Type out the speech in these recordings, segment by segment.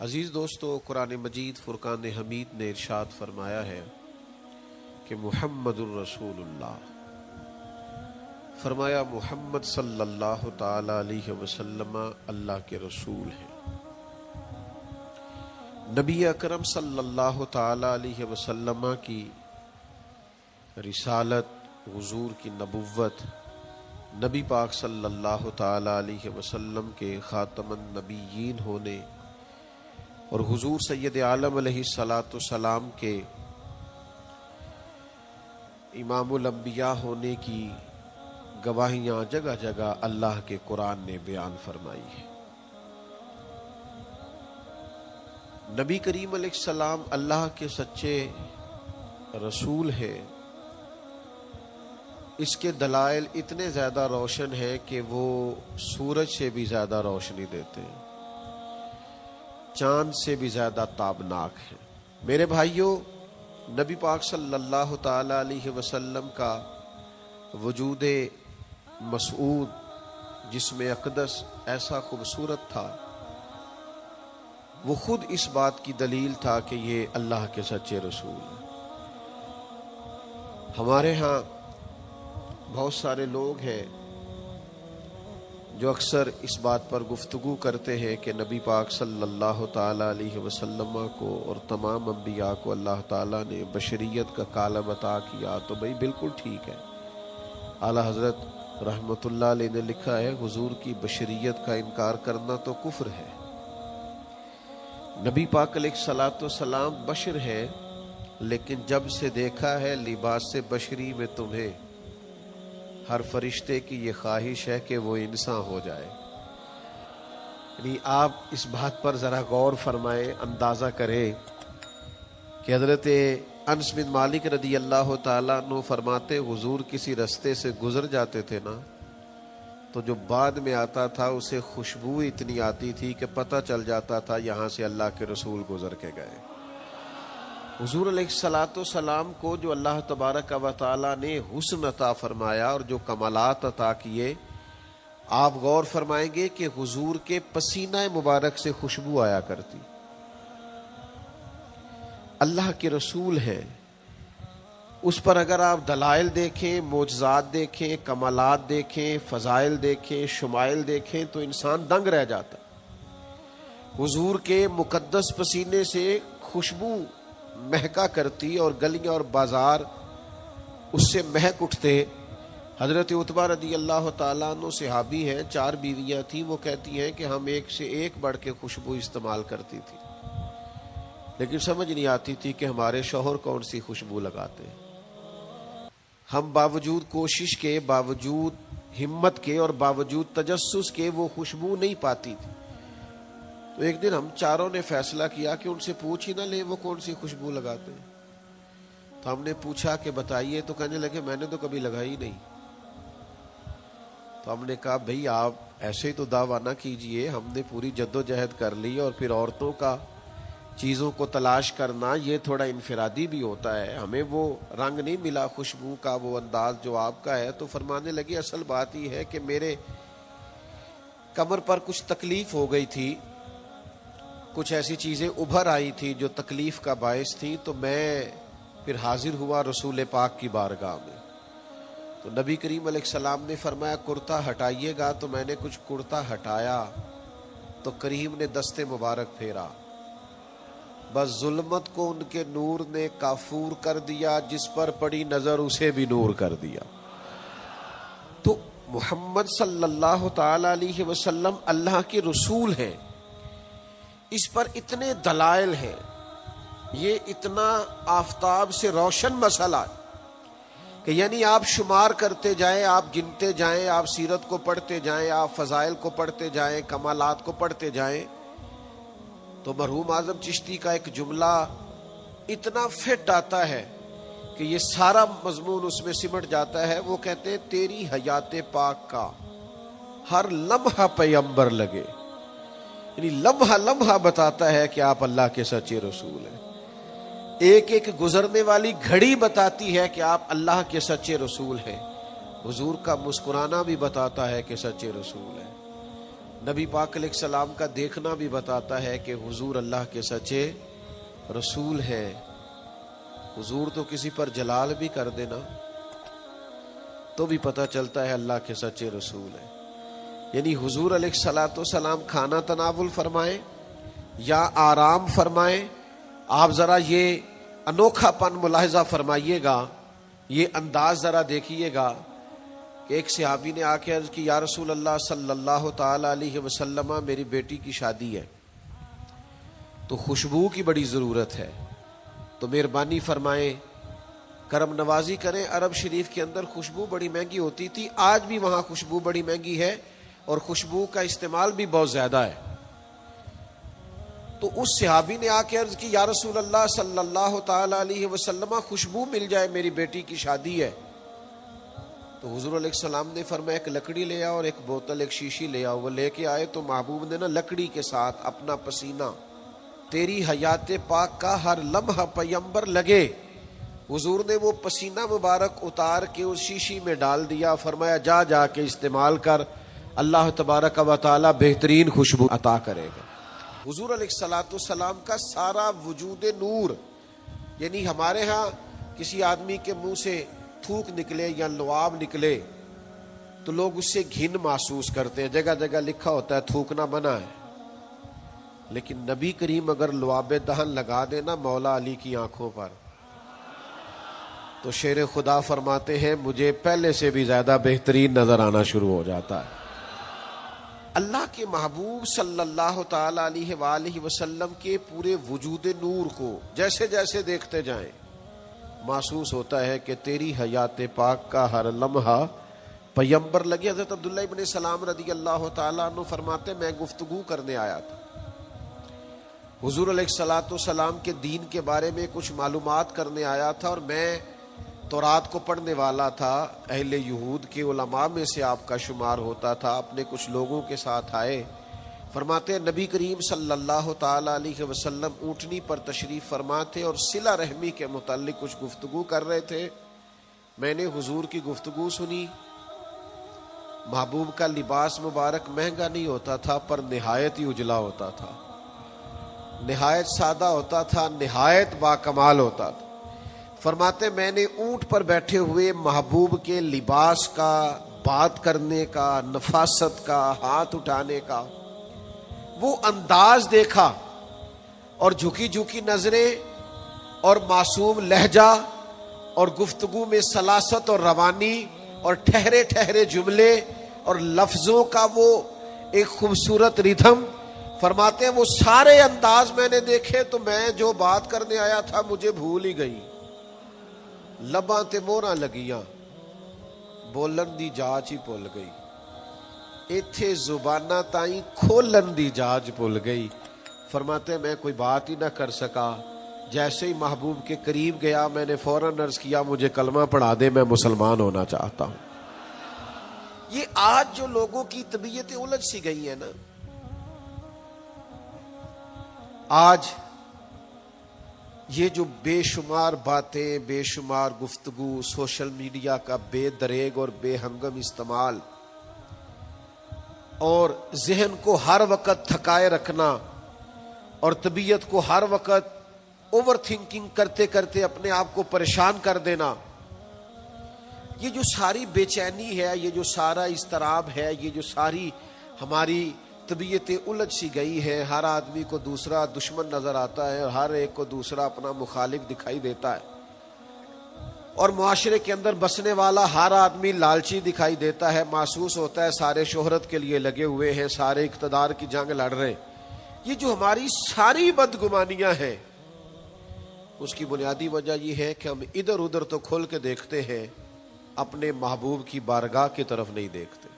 عزیز دوستو، قرآن مجید فرقان حمید نے ارشاد فرمایا ہے کہ محمد الرسول اللہ، فرمایا محمد صلی اللہ تعالی علیہ وسلم اللہ کے رسول ہیں۔ نبی اکرم صلی اللہ تعالی علیہ وسلم کی رسالت، حضور کی نبوت، نبی پاک صلی اللہ تعالی علیہ وسلم کے خاتم النبیین ہونے اور حضور سید عالم علیہ السلام کے امام الانبیاء ہونے کی گواہیاں جگہ جگہ اللہ کے قرآن نے بیان فرمائی ہے۔ نبی کریم علیہ السلام اللہ کے سچے رسول ہیں، اس کے دلائل اتنے زیادہ روشن ہیں کہ وہ سورج سے بھی زیادہ روشنی دیتے ہیں، چاند سے بھی زیادہ تابناک ہے۔ میرے بھائیوں، نبی پاک صلی اللہ تعالی علیہ وسلم کا وجود مسعود، جسم اقدس ایسا خوبصورت تھا، وہ خود اس بات کی دلیل تھا کہ یہ اللہ کے سچے رسول ہیں۔ ہمارے ہاں بہت سارے لوگ ہیں جو اکثر اس بات پر گفتگو کرتے ہیں کہ نبی پاک صلی اللہ تعالی علیہ وسلم کو اور تمام انبیاء کو اللہ تعالیٰ نے بشریت کا کالم عطا کیا، تو بھئی بالکل ٹھیک ہے۔ اعلیٰ حضرت رحمت اللہ علیہ نے لکھا ہے، حضور کی بشریت کا انکار کرنا تو کفر ہے۔ نبی پاک علیہ الصلوۃ والسلام بشر ہے، لیکن جب سے دیکھا ہے لباس بشری میں تمہیں، ہر فرشتے کی یہ خواہش ہے کہ وہ انسان ہو جائے۔ یعنی آپ اس بات پر ذرا غور فرمائیں، اندازہ کریں کہ حضرت انس بن مالک رضی اللہ تعالیٰ عنہ فرماتے، حضور کسی رستے سے گزر جاتے تھے نا، تو جو بعد میں آتا تھا اسے خوشبو اتنی آتی تھی کہ پتہ چل جاتا تھا یہاں سے اللہ کے رسول گزر کے گئے۔ حضور علیہ الصلوۃ والسلام کو جو اللہ تبارک و تعالیٰ نے حسن عطا فرمایا اور جو کمالات عطا کیے، آپ غور فرمائیں گے کہ حضور کے پسینہ مبارک سے خوشبو آیا کرتی۔ اللہ کے رسول ہیں، اس پر اگر آپ دلائل دیکھیں، معجزات دیکھیں، کمالات دیکھیں، فضائل دیکھیں، شمائل دیکھیں تو انسان دنگ رہ جاتا۔ حضور کے مقدس پسینے سے خوشبو مہکا کرتی اور گلیاں اور بازار اس سے مہک اٹھتے۔ حضرت عتبہ رضی اللہ تعالیٰ عنہ صحابی ہیں، 4 بیویاں تھیں، وہ کہتی ہیں کہ ہم ایک سے ایک بڑھ کے خوشبو استعمال کرتی تھی، لیکن سمجھ نہیں آتی تھی کہ ہمارے شوہر کون سی خوشبو لگاتے ہیں۔ ہم باوجود کوشش کے، باوجود ہمت کے اور باوجود تجسس کے وہ خوشبو نہیں پاتی تھی۔ تو ایک دن ہم چاروں نے فیصلہ کیا کہ ان سے پوچھ ہی نہ لیں وہ کون سی خوشبو لگاتے ہیں۔ تو ہم نے پوچھا کہ بتائیے، تو کہنے لگے میں نے تو کبھی لگائی نہیں۔ تو ہم نے کہا بھئی آپ ایسے تو دعویٰ نہ کیجئے، ہم نے پوری جدوجہد کر لی، اور پھر عورتوں کا چیزوں کو تلاش کرنا یہ تھوڑا انفرادی بھی ہوتا ہے، ہمیں وہ رنگ نہیں ملا خوشبو کا، وہ انداز جو آپ کا ہے۔ تو فرمانے لگی اصل بات یہ ہے کہ میرے کمر پر کچھ تکلیف ہو گئی تھی، کچھ ایسی چیزیں ابھر آئی تھی جو تکلیف کا باعث تھی، تو میں پھر حاضر ہوا رسول پاک کی بارگاہ میں۔ تو نبی کریم علیہ السلام نے فرمایا کرتا ہٹائیے گا، تو میں نے کچھ کرتا ہٹایا تو کریم نے دست مبارک پھیرا، بس ظلمت کو ان کے نور نے کافور کر دیا، جس پر پڑی نظر اسے بھی نور کر دیا۔ تو محمد صلی اللہ تعالی علیہ وسلم اللہ کے رسول ہیں، اس پر اتنے دلائل ہیں، یہ اتنا آفتاب سے روشن مسئلہ کہ یعنی آپ شمار کرتے جائیں، آپ گنتے جائیں، آپ سیرت کو پڑھتے جائیں، آپ فضائل کو پڑھتے جائیں، کمالات کو پڑھتے جائیں، تو مرحوم اعظم چشتی کا ایک جملہ اتنا فٹ آتا ہے کہ یہ سارا مضمون اس میں سمٹ جاتا ہے۔ وہ کہتے ہیں تیری حیات پاک کا ہر لمحہ پیغمبر لگے، یعنی لمحہ لمحہ بتاتا ہے کہ آپ اللہ کے سچے رسول ہیں۔ ایک ایک گزرنے والی گھڑی بتاتی ہے کہ آپ اللہ کے سچے رسول ہیں۔ حضور کا مسکرانا بھی بتاتا ہے کہ سچے رسول ہیں۔ نبی پاک علیہ السلام کا دیکھنا بھی بتاتا ہے کہ حضور اللہ کے سچے رسول ہیں. حضور تو کسی پر جلال بھی کر دینا تو بھی پتہ چلتا ہے اللہ کے سچے رسول ہیں. یعنی حضور علیہ الصلوۃ والسلام کھانا تناول فرمائیں یا آرام فرمائیں، آپ ذرا یہ انوکھا پن ملاحظہ فرمائیے گا، یہ انداز ذرا دیکھیے گا کہ ایک صحابی نے آ کے عرض کی یا رسول اللہ صلی اللہ تعالی علیہ وسلم میری بیٹی کی شادی ہے تو خوشبو کی بڑی ضرورت ہے، تو مہربانی فرمائیں کرم نوازی کریں. عرب شریف کے اندر خوشبو بڑی مہنگی ہوتی تھی، آج بھی وہاں خوشبو بڑی مہنگی ہے اور خوشبو کا استعمال بھی بہت زیادہ ہے. تو اس صحابی نے آ کے عرض کی یا رسول اللہ صلی اللہ تعالی علیہ وسلم خوشبو مل جائے، میری بیٹی کی شادی ہے. تو حضور علیہ السلام نے فرمایا ایک لکڑی لے آؤ اور ایک بوتل ایک شیشی لے آؤ. وہ لے کے آئے تو محبوب نے نا لکڑی کے ساتھ اپنا پسینہ تیری حیات پاک کا ہر لمحہ پیمبر لگے، حضور نے وہ پسینہ مبارک اتار کے اس شیشی میں ڈال دیا. فرمایا جا جا کے استعمال کر، اللہ تبارک و تعالی بہترین خوشبو عطا کرے گا. حضور علیہ الصلوۃ والسلام کا سارا وجود نور. یعنی ہمارے ہاں کسی آدمی کے منہ سے تھوک نکلے یا لعاب نکلے تو لوگ اس سے گھن محسوس کرتے ہیں، جگہ جگہ لکھا ہوتا ہے تھوکنا منع ہے. لیکن نبی کریم اگر لعاب دہن لگا دینا مولا علی کی آنکھوں پر تو شیر خدا فرماتے ہیں مجھے پہلے سے بھی زیادہ بہترین نظر آنا شروع ہو جاتا ہے. اللہ کے محبوب صلی اللہ تعالی علیہ وآلہ وسلم کے پورے وجود نور کو جیسے جیسے دیکھتے جائیں محسوس ہوتا ہے کہ تیری حیات پاک کا ہر لمحہ پیمبر لگے. حضرت عبداللہ ابن سلام رضی اللہ تعالیٰ عنہ فرماتے میں گفتگو کرنے آیا تھا، حضور علیہ الصلوۃ والسلام کے دین کے بارے میں کچھ معلومات کرنے آیا تھا، اور میں تورات کو پڑھنے والا تھا، اہل یہود کے علماء میں سے آپ کا شمار ہوتا تھا. اپنے کچھ لوگوں کے ساتھ آئے، فرماتے ہیں نبی کریم صلی اللہ تعالی علیہ وسلم اونٹنی پر تشریف فرما تھے اور صلہ رحمی کے متعلق کچھ گفتگو کر رہے تھے. میں نے حضور کی گفتگو سنی. محبوب کا لباس مبارک مہنگا نہیں ہوتا تھا پر نہایت ہی اجلا ہوتا تھا، نہایت سادہ ہوتا تھا، نہایت باکمال ہوتا تھا. فرماتے میں نے اونٹ پر بیٹھے ہوئے محبوب کے لباس کا، بات کرنے کا، نفاست کا، ہاتھ اٹھانے کا وہ انداز دیکھا، اور جھکی جھکی نظریں اور معصوم لہجہ اور گفتگو میں سلاست اور روانی اور ٹھہرے ٹھہرے جملے اور لفظوں کا وہ ایک خوبصورت ریدھم. فرماتے ہیں وہ سارے انداز میں نے دیکھے تو میں جو بات کرنے آیا تھا مجھے بھول ہی گئی. لباں تے موہراں لگیاں، بولن دی جاچ ہی بھول گئی، ایتھے زباناں تائیں کھولن دی جاچ بھول گئی. فرماتے ہیں میں کوئی بات ہی نہ کر سکا. جیسے ہی محبوب کے قریب گیا میں نے فوراً عرض کیا مجھے کلمہ پڑھا دے، میں مسلمان ہونا چاہتا ہوں. یہ آج جو لوگوں کی طبیعتیں الجھ سی گئی ہیں نا، آج یہ جو بے شمار باتیں، بے شمار گفتگو، سوشل میڈیا کا بے دریغ اور بے ہنگم استعمال اور ذہن کو ہر وقت تھکائے رکھنا اور طبیعت کو ہر وقت اوور تھنکنگ کرتے کرتے اپنے آپ کو پریشان کر دینا، یہ جو ساری بے چینی ہے، یہ جو سارا اضطراب ہے، یہ جو ساری ہماری طبیعتیں الجھ سی گئی ہے. ہر آدمی کو دوسرا دشمن نظر آتا ہے اور ہر ایک کو دوسرا اپنا مخالف دکھائی دیتا ہے، اور معاشرے کے اندر بسنے والا ہر آدمی لالچی دکھائی دیتا ہے. محسوس ہوتا ہے سارے شہرت کے لیے لگے ہوئے ہیں، سارے اقتدار کی جنگ لڑ رہے. یہ جو ہماری ساری بدگمانیاں ہیں اس کی بنیادی وجہ یہ ہے کہ ہم ادھر ادھر تو کھول کے دیکھتے ہیں، اپنے محبوب کی بارگاہ کی طرف نہیں دیکھتے.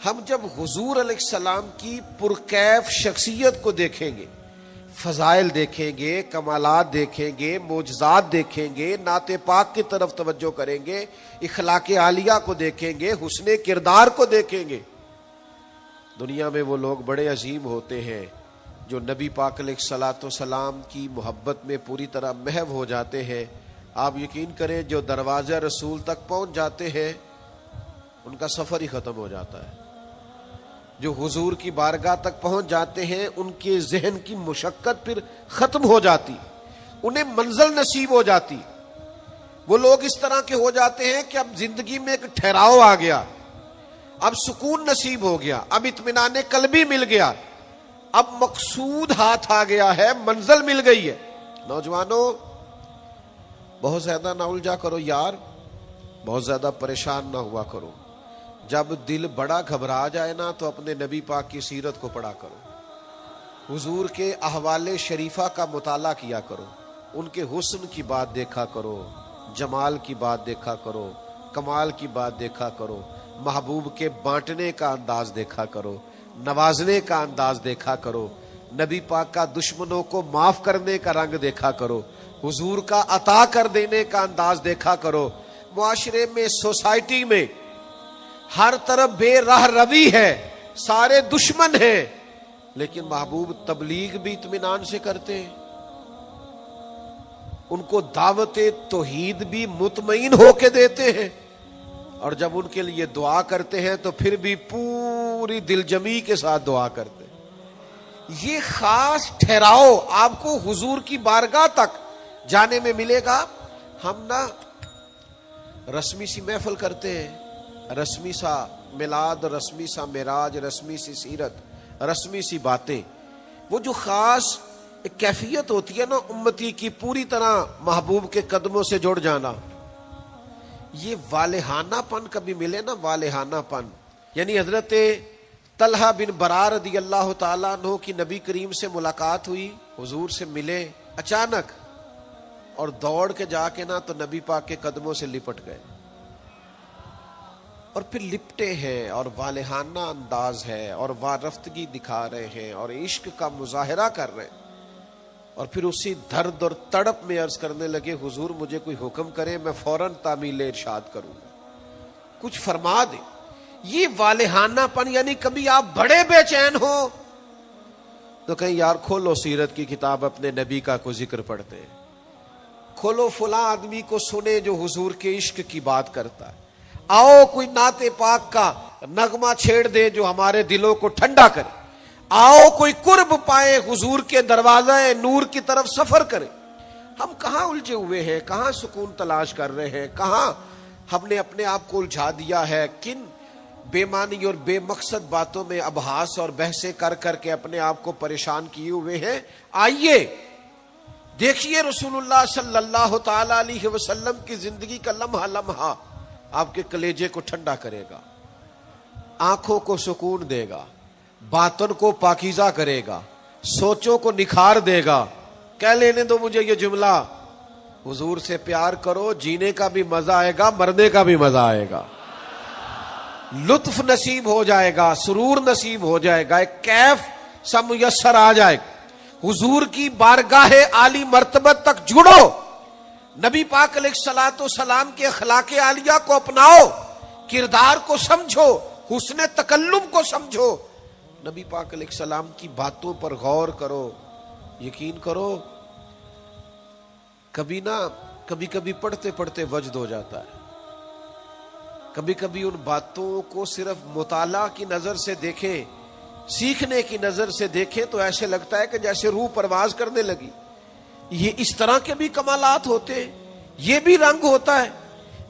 ہم جب حضور علیہ السلام کی پرکیف شخصیت کو دیکھیں گے، فضائل دیکھیں گے، کمالات دیکھیں گے، معجزات دیکھیں گے، نعت پاک کی طرف توجہ کریں گے، اخلاق عالیہ کو دیکھیں گے، حسن کردار کو دیکھیں گے. دنیا میں وہ لوگ بڑے عظیم ہوتے ہیں جو نبی پاک علیہ الصلوۃ والسلام کی محبت میں پوری طرح محو ہو جاتے ہیں. آپ یقین کریں جو دروازہ رسول تک پہنچ جاتے ہیں ان کا سفر ہی ختم ہو جاتا ہے. جو حضور کی بارگاہ تک پہنچ جاتے ہیں ان کے ذہن کی مشقت پھر ختم ہو جاتی، انہیں منزل نصیب ہو جاتی. وہ لوگ اس طرح کے ہو جاتے ہیں کہ اب زندگی میں ایک ٹھہراؤ آ گیا، اب سکون نصیب ہو گیا، اب اطمینان قلبی مل گیا، اب مقصود ہاتھ آ گیا ہے، منزل مل گئی ہے. نوجوانوں بہت زیادہ نہ الجھا کرو یار، بہت زیادہ پریشان نہ ہوا کرو. جب دل بڑا گھبرا جائے نا تو اپنے نبی پاک کی سیرت کو پڑھا کرو، حضور کے احوال شریفہ کا مطالعہ کیا کرو، ان کے حسن کی بات دیکھا کرو، جمال کی بات دیکھا کرو، کمال کی بات دیکھا کرو، محبوب کے بانٹنے کا انداز دیکھا کرو، نوازنے کا انداز دیکھا کرو، نبی پاک کا دشمنوں کو معاف کرنے کا رنگ دیکھا کرو، حضور کا عطا کر دینے کا انداز دیکھا کرو. معاشرے میں، سوسائٹی میں ہر طرف بے راہ روی ہے، سارے دشمن ہیں، لیکن محبوب تبلیغ بھی اطمینان سے کرتے ہیں، ان کو دعوت توحید بھی مطمئن ہو کے دیتے ہیں، اور جب ان کے لیے دعا کرتے ہیں تو پھر بھی پوری دل جمی کے ساتھ دعا کرتے ہیں. یہ خاص ٹھہراؤ آپ کو حضور کی بارگاہ تک جانے میں ملے گا. ہم نا رسمی سی محفل کرتے ہیں، رسمی سا میلاد، رسمی سا معراج، رسمی سی سیرت، رسمی سی باتیں. وہ جو خاص ایک کیفیت ہوتی ہے نا امتی کی، پوری طرح محبوب کے قدموں سے جڑ جانا، یہ والہانہ پن کبھی ملے نا، والہانہ پن. یعنی حضرت طلحہ بن برار رضی اللہ تعالیٰ عنہ کی نبی کریم سے ملاقات ہوئی، حضور سے ملے اچانک، اور دوڑ کے جا کے نا تو نبی پاک کے قدموں سے لپٹ گئے، اور پھر لپٹے ہیں اور والہانہ انداز ہے اور وارفتگی دکھا رہے ہیں اور عشق کا مظاہرہ کر رہے ہیں، اور پھر اسی درد اور تڑپ میں عرض کرنے لگے حضور مجھے کوئی حکم کرے، میں فوراً تعمیل ارشاد کروں گا، کچھ فرما دیں. یہ والہانہ پن، یعنی کبھی آپ بڑے بے چین ہو تو کہیں یار کھولو سیرت کی کتاب، اپنے نبی کا کوئی ذکر پڑھتے ہیں، کھولو فلاں آدمی کو سنے جو حضور کے عشق کی بات کرتا ہے، آؤ کوئی نعت پاک کا نغمہ چھیڑ دے جو ہمارے دلوں کو ٹھنڈا کرے، آؤ کوئی قرب پائے حضور کے دروازے نور کی طرف سفر کرے. ہم کہاں الجھے ہوئے ہیں، کہاں سکون تلاش کر رہے ہیں، کہاں ہم نے اپنے آپ کو الجھا دیا ہے، کن بے معنی اور بے مقصد باتوں میں ابحاث اور بحثیں کر کر کے اپنے آپ کو پریشان کیے ہوئے ہیں. آئیے دیکھیے رسول اللہ صلی اللہ تعالی علیہ وسلم کی زندگی کا لمحہ لمحہ آپ کے کلیجے کو ٹھنڈا کرے گا، آنکھوں کو سکون دے گا، باطن کو پاکیزہ کرے گا، سوچوں کو نکھار دے گا. کہہ لینے دو مجھے یہ جملہ، حضور سے پیار کرو، جینے کا بھی مزہ آئے گا، مرنے کا بھی مزہ آئے گا، لطف نصیب ہو جائے گا، سرور نصیب ہو جائے گا، ایک کیف سا میسر آ جائے گا. حضور کی بارگاہ عالی مرتبت تک جڑو، نبی پاک علیہ الصلوۃ والسلام کے اخلاق عالیہ کو اپناؤ، کردار کو سمجھو، حسن تکلم کو سمجھو، نبی پاک علیہ السلام کی باتوں پر غور کرو. یقین کرو کبھی کبھی پڑھتے پڑھتے وجد ہو جاتا ہے، کبھی کبھی ان باتوں کو صرف مطالعہ کی نظر سے دیکھیں، سیکھنے کی نظر سے دیکھیں تو ایسے لگتا ہے کہ جیسے روح پرواز کرنے لگی. یہ اس طرح کے بھی کمالات ہوتے ہیں، یہ بھی رنگ ہوتا ہے،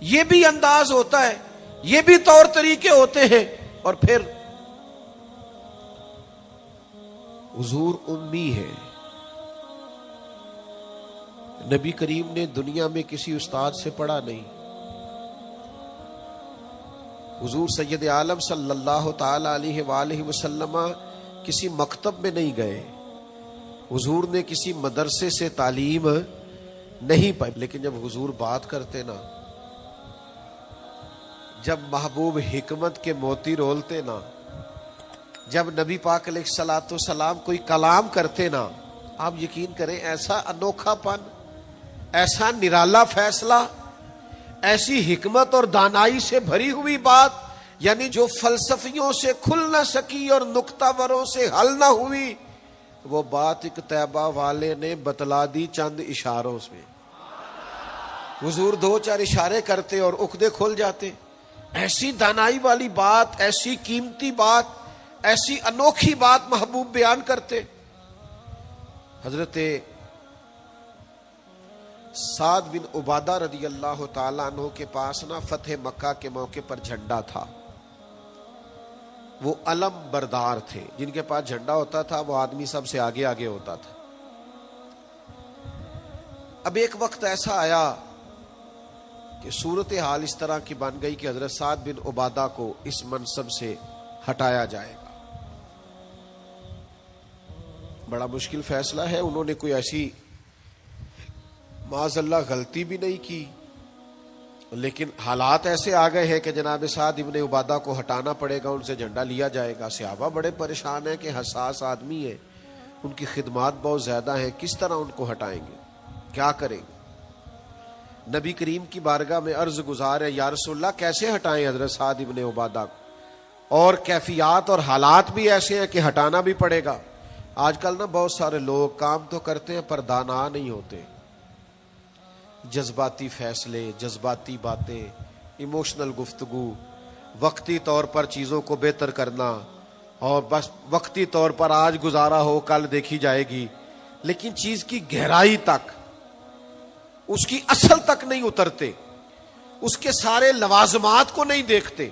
یہ بھی انداز ہوتا ہے، یہ بھی طور طریقے ہوتے ہیں. اور پھر حضور امی ہے. نبی کریم نے دنیا میں کسی استاد سے پڑھا نہیں، حضور سید عالم صلی اللہ تعالی علیہ وآلہ وسلم کسی مکتب میں نہیں گئے، حضور نے کسی مدرسے سے تعلیم نہیں پائی. لیکن جب حضور بات کرتے نا، جب محبوب حکمت کے موتی رولتے نا، جب نبی پاک علیہ الصلوۃ والسلام کوئی کلام کرتے نا، آپ یقین کریں ایسا انوکھا پن، ایسا نرالا فیصلہ، ایسی حکمت اور دانائی سے بھری ہوئی بات، یعنی جو فلسفیوں سے کھل نہ سکی اور نکتہ وروں سے حل نہ ہوئی، وہ بات ایک طیبہ والے نے بتلا دی چند اشاروں سے. حضور دو چار اشارے کرتے اور عقدے کھل جاتے. ایسی دانائی والی بات، ایسی قیمتی بات، ایسی انوکھی بات محبوب بیان کرتے. حضرت سعد بن عبادہ رضی اللہ تعالیٰ عنہ کے پاس نا فتح مکہ کے موقع پر جھنڈا تھا. وہ علم بردار تھے، جن کے پاس جھنڈا ہوتا تھا وہ آدمی سب سے آگے آگے ہوتا تھا. اب ایک وقت ایسا آیا کہ صورتحال اس طرح کی بن گئی کہ حضرت سعد بن عبادہ کو اس منصب سے ہٹایا جائے گا. بڑا مشکل فیصلہ ہے. انہوں نے کوئی ایسی معاذ اللہ غلطی بھی نہیں کی، لیکن حالات ایسے آ گئے ہیں کہ جناب سعد ابن عبادہ کو ہٹانا پڑے گا، ان سے جھنڈا لیا جائے گا. صحابہ بڑے پریشان ہیں کہ حساس آدمی ہے، ان کی خدمات بہت زیادہ ہیں، کس طرح ان کو ہٹائیں گے، کیا کریں گے. نبی کریم کی بارگاہ میں عرض گزار ہے، یا رسول اللہ کیسے ہٹائیں حضرت سعد ابن عبادہ کو، اور کیفیات اور حالات بھی ایسے ہیں کہ ہٹانا بھی پڑے گا. آج کل نا بہت سارے لوگ کام تو کرتے ہیں پر دانا نہیں ہوتے. جذباتی فیصلے، جذباتی باتیں، ایموشنل گفتگو، وقتی طور پر چیزوں کو بہتر کرنا، اور بس وقتی طور پر آج گزارا ہو کل دیکھی جائے گی، لیکن چیز کی گہرائی تک، اس کی اصل تک نہیں اترتے، اس کے سارے لوازمات کو نہیں دیکھتے،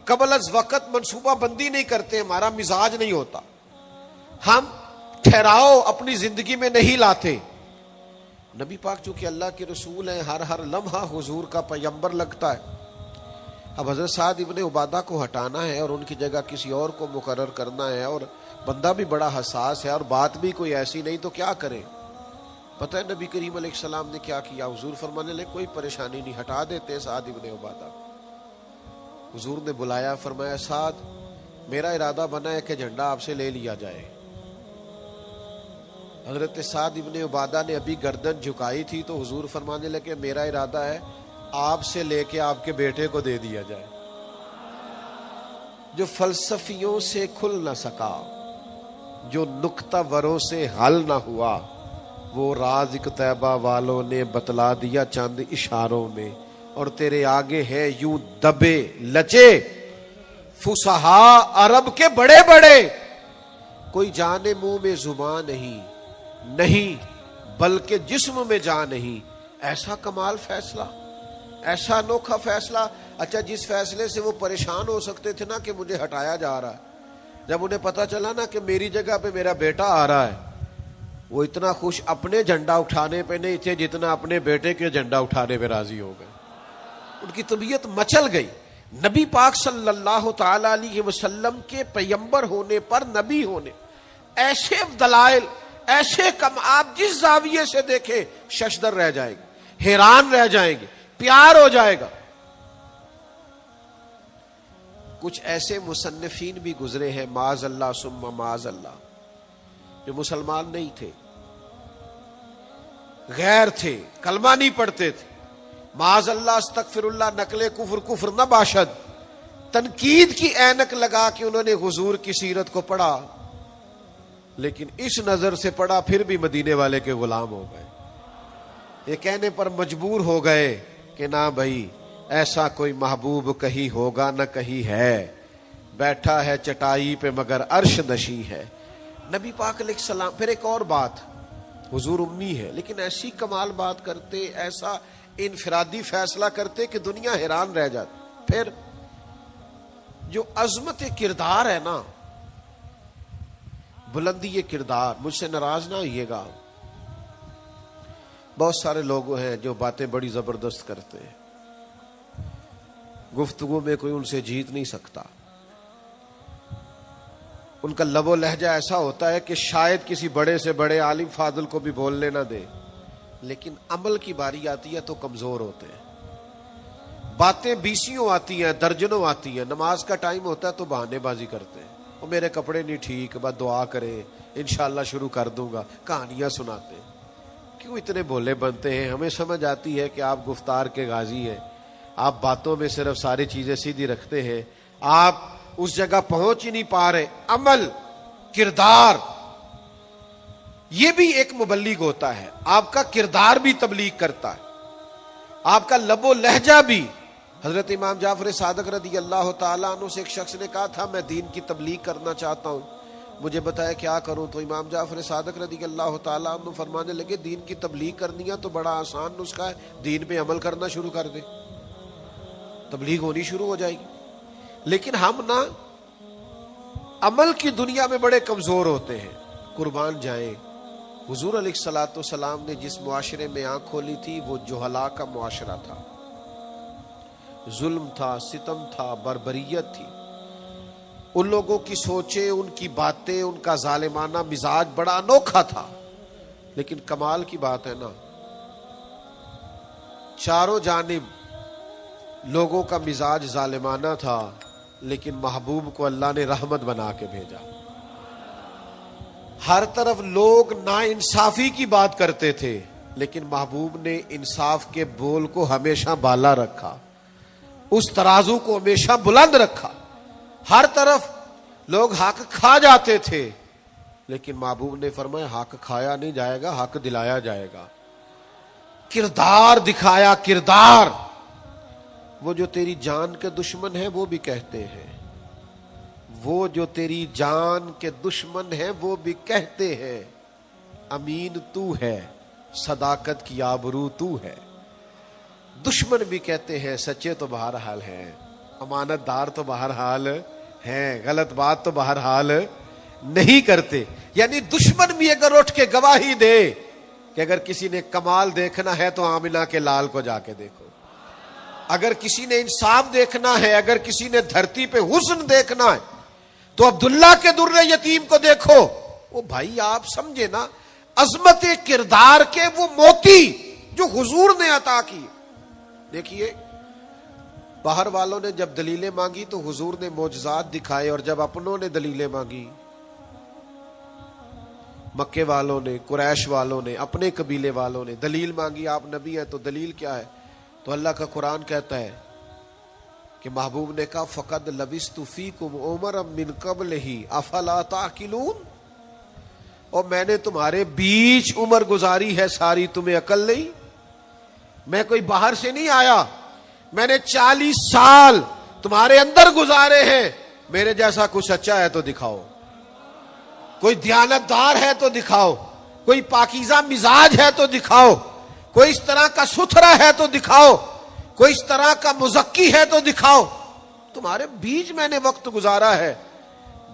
قبل از وقت منصوبہ بندی نہیں کرتے. ہمارا مزاج نہیں ہوتا، ہم ٹھہراؤ اپنی زندگی میں نہیں لاتے. نبی پاک چونکہ اللہ کے رسول ہیں، ہر لمحہ حضور کا پیغمبر لگتا ہے. اب حضرت سعد ابن عبادہ کو ہٹانا ہے اور ان کی جگہ کسی اور کو مقرر کرنا ہے، اور بندہ بھی بڑا حساس ہے اور بات بھی کوئی ایسی نہیں، تو کیا کریں. پتہ ہے نبی کریم علیہ السلام نے کیا کیا؟ حضور فرمانے لگے کوئی پریشانی نہیں، ہٹا دیتے سعد ابن عبادہ. حضور نے بلایا، فرمایا سعد میرا ارادہ بنا ہے کہ جھنڈا آپ سے لے لیا جائے. حضرت سعد ابن عبادہ نے ابھی گردن جھکائی تھی تو حضور فرمانے لگے میرا ارادہ ہے آپ سے لے کے آپ کے بیٹے کو دے دیا جائے. جو فلسفیوں سے کھل نہ سکا، جو نکتہ وروں سے حل نہ ہوا، وہ راز ایک طیبہ والوں نے بتلا دیا چند اشاروں میں. اور تیرے آگے ہے یوں دبے لچے فصحا عرب کے بڑے بڑے، کوئی جانے منہ میں زبان نہیں بلکہ جسم میں جان نہیں. ایسا کمال فیصلہ، ایسا انوکھا فیصلہ. اچھا جس فیصلے سے وہ پریشان ہو سکتے تھے نا کہ مجھے ہٹایا جا رہا ہے، جب انہیں پتا چلا نا کہ میری جگہ پہ میرا بیٹا آ رہا ہے، وہ اتنا خوش اپنے جھنڈا اٹھانے پہ نہیں تھے جتنا اپنے بیٹے کے جھنڈا اٹھانے پہ راضی ہو گئے. ان کی طبیعت مچل گئی. نبی پاک صلی اللہ تعالی علیہ وسلم کے پیغمبر ہونے پر، نبی ہونے، ایسے دلائل، ایسے کم، آپ جس زاویے سے دیکھیں ششدر رہ جائے گے، حیران رہ جائیں گے، پیار ہو جائے گا. کچھ ایسے مصنفین بھی گزرے ہیں معاذ اللہ ثم معاذ اللہ، جو مسلمان نہیں تھے، غیر تھے، کلمہ نہیں پڑھتے تھے، معاذ اللہ استغفر اللہ، نقل کفر نہ باشد، تنقید کی اینک لگا کے انہوں نے حضور کی سیرت کو پڑھا، لیکن اس نظر سے پڑھا پھر بھی مدینے والے کے غلام ہو گئے. یہ کہنے پر مجبور ہو گئے کہ نہ بھائی ایسا کوئی محبوب کہیں ہوگا نہ کہیں ہے، بیٹھا ہے چٹائی پہ مگر عرش نشیں ہے. نبی پاک علیہ السلام. پھر ایک اور بات، حضور امی ہے لیکن ایسی کمال بات کرتے، ایسا انفرادی فیصلہ کرتے کہ دنیا حیران رہ جاتی. پھر جو عظمت کردار ہے نا، بلندی یہ کردار، مجھ سے ناراض نہ ہوئیے گا، بہت سارے لوگ ہیں جو باتیں بڑی زبردست کرتے ہیں، گفتگو میں کوئی ان سے جیت نہیں سکتا. ان کا لب و لہجہ ایسا ہوتا ہے کہ شاید کسی بڑے سے بڑے عالم فاضل کو بھی بولنے نہ دے، لیکن عمل کی باری آتی ہے تو کمزور ہوتے ہیں. باتیں بیسیوں آتی ہیں، درجنوں آتی ہیں، نماز کا ٹائم ہوتا ہے تو بہانے بازی کرتے ہیں، وہ میرے کپڑے نہیں ٹھیک، بس دعا کرے انشاءاللہ شروع کر دوں گا، کہانیاں سناتے ہیں. کیوں اتنے بھولے بنتے ہیں؟ ہمیں سمجھ آتی ہے کہ آپ گفتار کے غازی ہیں، آپ باتوں میں صرف ساری چیزیں سیدھی رکھتے ہیں، آپ اس جگہ پہنچ ہی نہیں پا رہے. عمل، کردار، یہ بھی ایک مبلغ ہوتا ہے. آپ کا کردار بھی تبلیغ کرتا ہے، آپ کا لب و لہجہ بھی، حضرت امام جعفر صادق رضی اللہ تعالیٰ عنہ سے ایک شخص نے کہا تھا میں دین کی تبلیغ کرنا چاہتا ہوں، مجھے بتایا کیا کروں؟ تو امام جعفر صادق رضی اللہ تعالیٰ عنہ فرمانے لگے دین کی تبلیغ کرنی ہے تو بڑا آسان نسخہ ہے، دین پہ عمل کرنا شروع کر دے، تبلیغ ہونی شروع ہو جائے گی۔ لیکن ہم نا عمل کی دنیا میں بڑے کمزور ہوتے ہیں، قربان جائیں۔ حضور علیہ الصلوۃ والسلام نے جس معاشرے میں آنکھ کھولی تھی وہ جہلا کا معاشرہ تھا، ظلم تھا، ستم تھا، بربریت تھی۔ ان لوگوں کی سوچیں، ان کی باتیں، ان کا ظالمانہ مزاج بڑا انوکھا تھا۔ لیکن کمال کی بات ہے نا، چاروں جانب لوگوں کا مزاج ظالمانہ تھا، لیکن محبوب کو اللہ نے رحمت بنا کے بھیجا۔ ہر طرف لوگ ناانصافی کی بات کرتے تھے، لیکن محبوب نے انصاف کے بول کو ہمیشہ بالا رکھا، اس ترازو کو ہمیشہ بلند رکھا۔ ہر طرف لوگ حق کھا جاتے تھے، لیکن محبوب نے فرمایا حق کھایا نہیں جائے گا، حق دلایا جائے گا۔ کردار دکھایا، کردار۔ وہ جو تیری جان کے دشمن ہیں وہ بھی کہتے ہیں، وہ جو تیری جان کے دشمن ہیں وہ بھی کہتے ہیں امین تو ہے، صداقت کی آبرو تو ہے۔ دشمن بھی کہتے ہیں سچے تو بہرحال ہیں، امانت دار تو بہرحال ہیں، غلط بات تو بہرحال نہیں کرتے۔ یعنی دشمن بھی اگر اٹھ کے گواہی دے کہ اگر کسی نے کمال دیکھنا ہے تو آمنہ کے لال کو جا کے دیکھو، اگر کسی نے انصاف دیکھنا ہے، اگر کسی نے دھرتی پہ حسن دیکھنا ہے تو عبداللہ کے در یتیم کو دیکھو۔ وہ بھائی آپ سمجھے نا، عظمت کردار کے وہ موتی جو حضور نے عطا کی۔ دیکھیے باہر والوں نے جب دلیلیں مانگی تو حضور نے معجزات دکھائے، اور جب اپنوں نے دلیلیں مانگی، مکے والوں نے، قریش والوں نے، اپنے قبیلے والوں نے دلیل مانگی، آپ نبی ہیں تو دلیل کیا ہے؟ تو اللہ کا قرآن کہتا ہے کہ محبوب نے کہا فقد لبثت فیکم عمرا من قبلہ افلا تعقلون، اور میں نے تمہارے بیچ عمر گزاری ہے ساری، تمہیں عقل نہیں؟ میں کوئی باہر سے نہیں آیا، میں نے 40 سال تمہارے اندر گزارے ہیں، میرے جیسا کچھ اچھا ہے تو دکھاؤ، کوئی دیانتدار ہے تو دکھاؤ، کوئی پاکیزہ مزاج ہے تو دکھاؤ، کوئی اس طرح کا ستھرا ہے تو دکھاؤ، کوئی اس طرح کا مزکی ہے تو دکھاؤ۔ تمہارے بیچ میں نے وقت گزارا ہے۔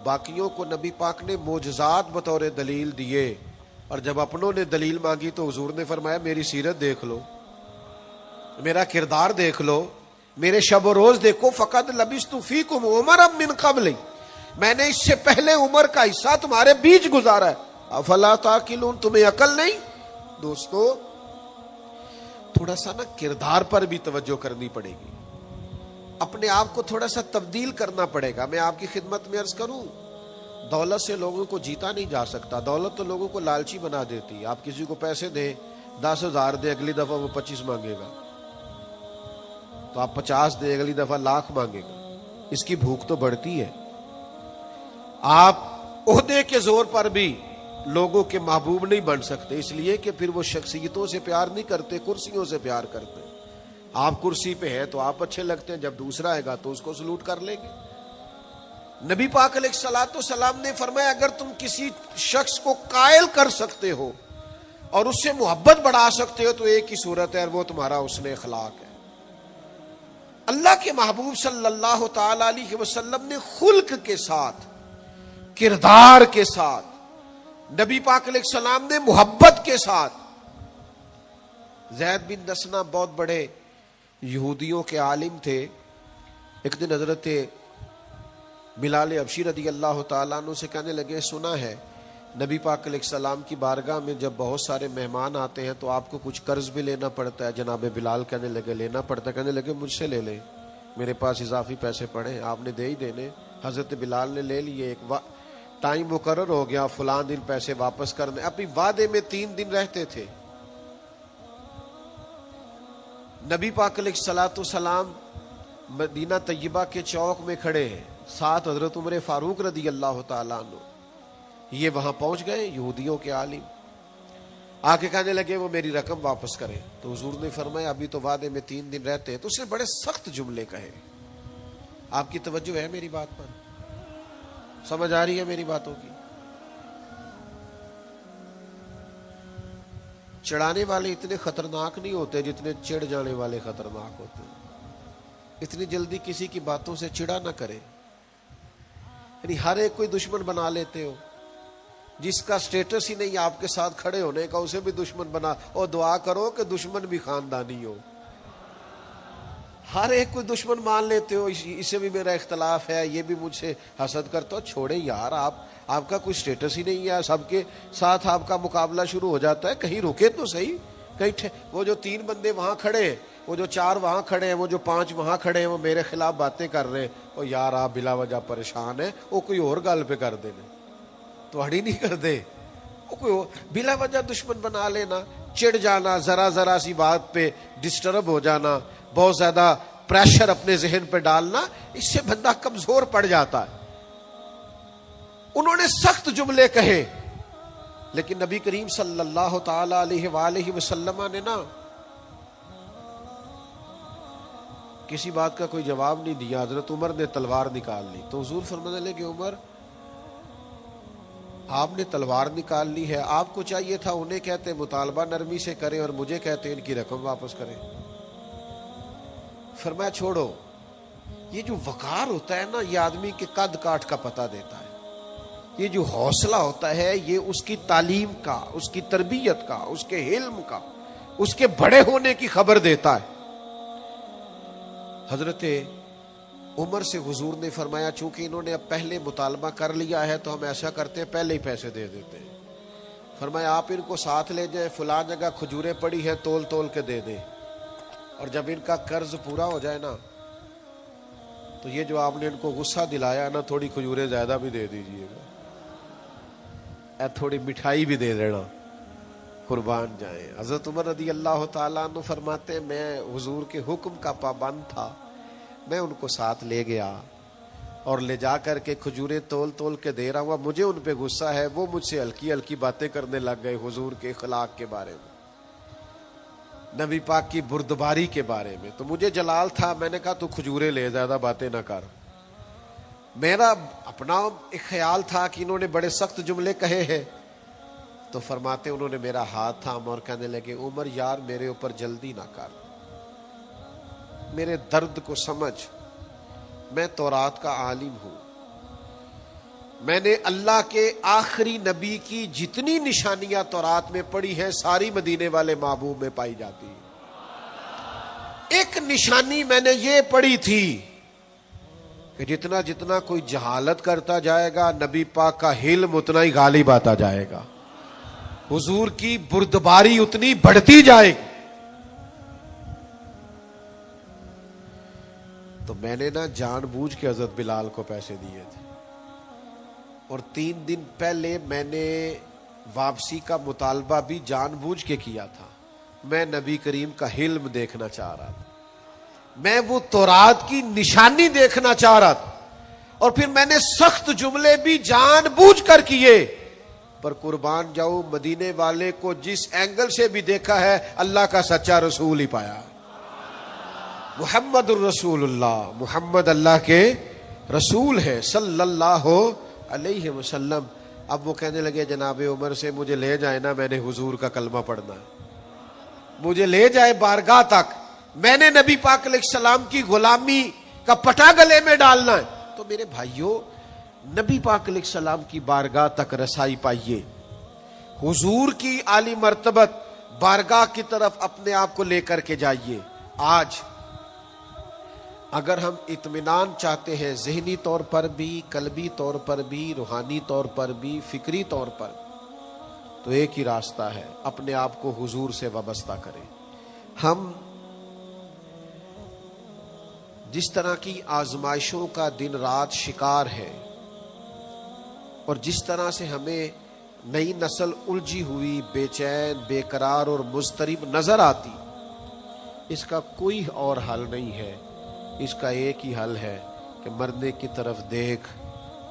باقیوں کو نبی پاک نے معجزات بطور دلیل دیے، اور جب اپنوں نے دلیل مانگی تو حضور نے فرمایا میری سیرت دیکھ لو، میرا کردار دیکھ لو، میرے شب و روز دیکھو۔ فقد لبثت فیکم عمرا من قبل، میں نے اس سے پہلے عمر کا حصہ تمہارے بیچ گزارا ہے، افلا تعقلون، تمہیں عقل نہیں؟ دوستو تھوڑا سا نا کردار پر بھی توجہ کرنی پڑے گی، اپنے آپ کو تھوڑا سا تبدیل کرنا پڑے گا۔ میں آپ کی خدمت میں عرض کروں، دولت سے لوگوں کو جیتا نہیں جا سکتا، دولت تو لوگوں کو لالچی بنا دیتی ہے۔ آپ کسی کو پیسے دیں، 10,000 دیں، اگلی دفعہ وہ 25 مانگے گا، تو آپ 50 دیں، اگلی دفعہ 1,00,000 مانگے گا، اس کی بھوک تو بڑھتی ہے۔ آپ عہدے کے زور پر بھی لوگوں کے محبوب نہیں بن سکتے، اس لیے کہ پھر وہ شخصیتوں سے پیار نہیں کرتے، کرسیوں سے پیار کرتے۔ آپ کرسی پہ ہیں تو آپ اچھے لگتے ہیں، جب دوسرا آئے گا تو اس کو سلوٹ کر لیں گے۔ نبی پاک علیہ الصلوۃ والسلام نے فرمایا اگر تم کسی شخص کو قائل کر سکتے ہو اور اس سے محبت بڑھا سکتے ہو تو ایک ہی صورت ہے، اور وہ تمہارا حسن اخلاق ہے۔ اللہ کے محبوب صلی اللہ تعالی علیہ وسلم نے خلق کے ساتھ، کردار کے ساتھ، نبی پاک علیہ السلام نے محبت کے ساتھ۔ زید بن دسنہ بہت بڑے یہودیوں کے عالم تھے۔ ایک دن حضرت بلال حبشی رضی اللہ تعالیٰ عنہ سے کہنے لگے سنا ہے نبی پاک علیہ السلام کی بارگاہ میں جب بہت سارے مہمان آتے ہیں تو آپ کو کچھ قرض بھی لینا پڑتا ہے۔ جناب بلال کہنے لگے لینا پڑتا ہے؟ کہنے لگے مجھ سے لے لیں، میرے پاس اضافی پیسے پڑے ہیں، آپ نے دے ہی دینے۔ حضرت بلال نے لے لیے، ایک ٹائم مقرر ہو گیا، فلاں دن پیسے واپس کرنے۔ اپنی وعدے میں 3 دن رہتے تھے۔ نبی پاک علیہ الصلوۃ والسلام مدینہ طیبہ کے چوک میں کھڑے ہیں، ساتھ حضرت عمر فاروق رضی اللہ تعالیٰ عنہ۔ یہ وہاں پہنچ گئے یہودیوں کے عالم۔ آ کے کہنے لگے وہ میری رقم واپس کرے. تو حضور نے فرمایا ابھی تو وعدے میں 3 دن رہتے ہیں. تو اس نے بڑے سخت جملے کہے. آپ کی توجہ ہے میری بات پر؟ سمجھ آ رہی ہے میری باتوں کی؟ چڑھانے والے اتنے خطرناک نہیں ہوتے جتنے چڑھ جانے والے خطرناک ہوتے ہیں. اتنی جلدی کسی کی باتوں سے چڑا نہ کرے. یعنی ہر ایک کوئی دشمن بنا لیتے ہو. جس کا سٹیٹس ہی نہیں آپ کے ساتھ کھڑے ہونے کا اسے بھی دشمن بنا. اور دعا کرو کہ دشمن بھی خاندانی ہو. ہر ایک کوئی دشمن مان لیتے ہو. اسے بھی میرا اختلاف ہے, یہ بھی مجھ سے حسد کرتا ہو. چھوڑے یار, آپ کا کوئی سٹیٹس ہی نہیں ہے. سب کے ساتھ آپ کا مقابلہ شروع ہو جاتا ہے. کہیں رکے تو صحیح. کہیں وہ جو 3 بندے وہاں کھڑے ہیں, وہ جو 4 وہاں کھڑے ہیں, وہ جو 5 وہاں کھڑے ہیں, وہ میرے خلاف باتیں کر رہے ہیں. وہ یار آپ بلا وجہ پریشان ہیں. وہ کوئی اور گل پہ کر دینے تو ہڑی نہیں کر دے. وہ کوئی بلا وجہ دشمن بنا لینا, چڑ جانا, ذرا سی بات پہ ڈسٹرب ہو جانا, بہت زیادہ پریشر اپنے ذہن پہ ڈالنا, اس سے بندہ کمزور پڑ جاتا ہے. انہوں نے سخت جملے کہے, لیکن نبی کریم صلی اللہ تعالی علیہ وآلہ وسلم نے نا کسی بات کا کوئی جواب نہیں دیا. حضرت عمر نے تلوار نکال لی. تو حضور فرمانے لگے عمر آپ نے تلوار نکال لی ہے, آپ کو چاہیے تھا انہیں کہتے مطالبہ نرمی سے کریں اور مجھے کہتے ان کی رقم واپس کریں. فرمایا چھوڑو, یہ جو وقار ہوتا ہے نا یہ آدمی کے قد کاٹ کا پتہ دیتا ہے. یہ جو حوصلہ ہوتا ہے یہ اس کی تعلیم کا, اس کی تربیت کا, اس کے علم کا, اس کے بڑے ہونے کی خبر دیتا ہے. حضرت عمر سے حضور نے فرمایا چونکہ انہوں نے اب پہلے مطالبہ کر لیا ہے تو ہم ایسا کرتے ہیں پہلے ہی پیسے دے دیتے ہیں. فرمایا آپ ان کو ساتھ لے جائیں, فلاں جگہ کھجوریں پڑی ہیں تول تول کے دے دیں, اور جب ان کا قرض پورا ہو جائے نا تو یہ جو آپ نے ان کو غصہ دلایا نا تھوڑی کھجوریں زیادہ بھی دے دیجئے گا, تھوڑی مٹھائی بھی دے دینا, قربان جائیں. حضرت عمر رضی اللہ تعالیٰ عنہ فرماتے ہیں میں حضور کے حکم کا پابند تھا, میں ان کو ساتھ لے گیا اور لے جا کر کے کھجوریں تول تول کے دے رہا ہوا. مجھے ان پہ غصہ ہے, وہ مجھ سے ہلکی ہلکی باتیں کرنے لگ گئے حضور کے اخلاق کے بارے میں, نبی پاک کی بردباری کے بارے میں. تو مجھے جلال تھا, میں نے کہا تو کھجوریں لے, زیادہ باتیں نہ کر. میرا اپنا ایک خیال تھا کہ انہوں نے بڑے سخت جملے کہے ہیں. تو فرماتے انہوں نے میرا ہاتھ تھاما اور کہنے لگے عمر یار میرے اوپر جلدی نہ کر, میرے درد کو سمجھ, میں تورات کا عالم ہوں, میں نے اللہ کے آخری نبی کی جتنی نشانیاں تورات میں پڑھی ہیں ساری مدینے والے محبوب میں پائی جاتی ہیں. ایک نشانی میں نے یہ پڑھی تھی کہ جتنا جتنا کوئی جہالت کرتا جائے گا نبی پاک کا علم اتنا ہی غالب آتا جائے گا, حضور کی بردباری اتنی بڑھتی جائے گی. تو میں نے نا جان بوجھ کے حضرت بلال کو پیسے دیے تھے, اور 3 دن پہلے میں نے واپسی کا مطالبہ بھی جان بوجھ کے کیا تھا. میں نبی کریم کا حلم دیکھنا چاہ رہا تھا, میں وہ تورات کی نشانی دیکھنا چاہ رہا تھا, اور پھر میں نے سخت جملے بھی جان بوجھ کر کیے. پر قربان جاؤ مدینے والے کو جس اینگل سے بھی دیکھا ہے اللہ کا سچا رسول ہی پایا. محمد الرسول اللہ, محمد اللہ کے رسول ہے صلی اللہ علیہ وسلم. اب وہ کہنے لگے جناب عمر سے مجھے لے جائے نا, میں نے حضور کا کلمہ پڑھنا ہے, مجھے لے جائے بارگاہ تک, میں نے نبی پاک علیہ السلام کی غلامی کا پٹا گلے میں ڈالنا ہے. تو میرے بھائیوں نبی پاک علیہ السلام کی بارگاہ تک رسائی پائیے, حضور کی عالی مرتبت بارگاہ کی طرف اپنے آپ کو لے کر کے جائیے. آج اگر ہم اطمینان چاہتے ہیں ذہنی طور پر بھی, قلبی طور پر بھی, روحانی طور پر بھی, فکری طور پر, تو ایک ہی راستہ ہے, اپنے آپ کو حضور سے وابستہ کریں. ہم جس طرح کی آزمائشوں کا دن رات شکار ہے, اور جس طرح سے ہمیں نئی نسل الجھی ہوئی, بے چین, بے قرار اور مضطرب نظر آتی, اس کا کوئی اور حل نہیں ہے. اس کا ایک ہی حل ہے کہ مرنے کی طرف دیکھ,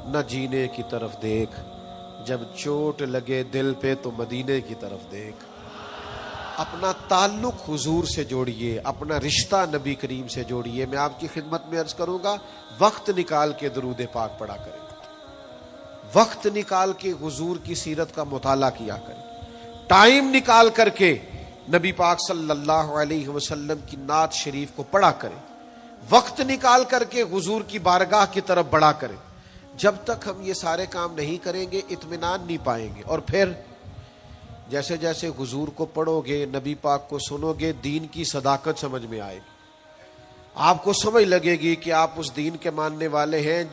نہ جینے کی طرف دیکھ, جب چوٹ لگے دل پہ تو مدینے کی طرف دیکھ. اپنا تعلق حضور سے جوڑیے، اپنا رشتہ نبی کریم سے جوڑیے. میں آپ کی خدمت میں عرض کروں گا، وقت نکال کے درود پاک پڑھا کریں، وقت نکال کے حضور کی سیرت کا مطالعہ کیا کریں، ٹائم نکال کر کے نبی پاک صلی اللہ علیہ وسلم کی نعت شریف کو پڑھا کریں، وقت نکال کر کے حضور کی بارگاہ کی طرف بڑھا کریں. جب تک ہم یہ سارے کام نہیں کریں گے اطمینان نہیں پائیں گے. اور پھر جیسے جیسے حضور کو پڑھو گے، نبی پاک کو سنو گے، دین کی صداقت سمجھ میں آئے گی. آپ کو سمجھ لگے گی کہ آپ اس دین کے ماننے والے ہیں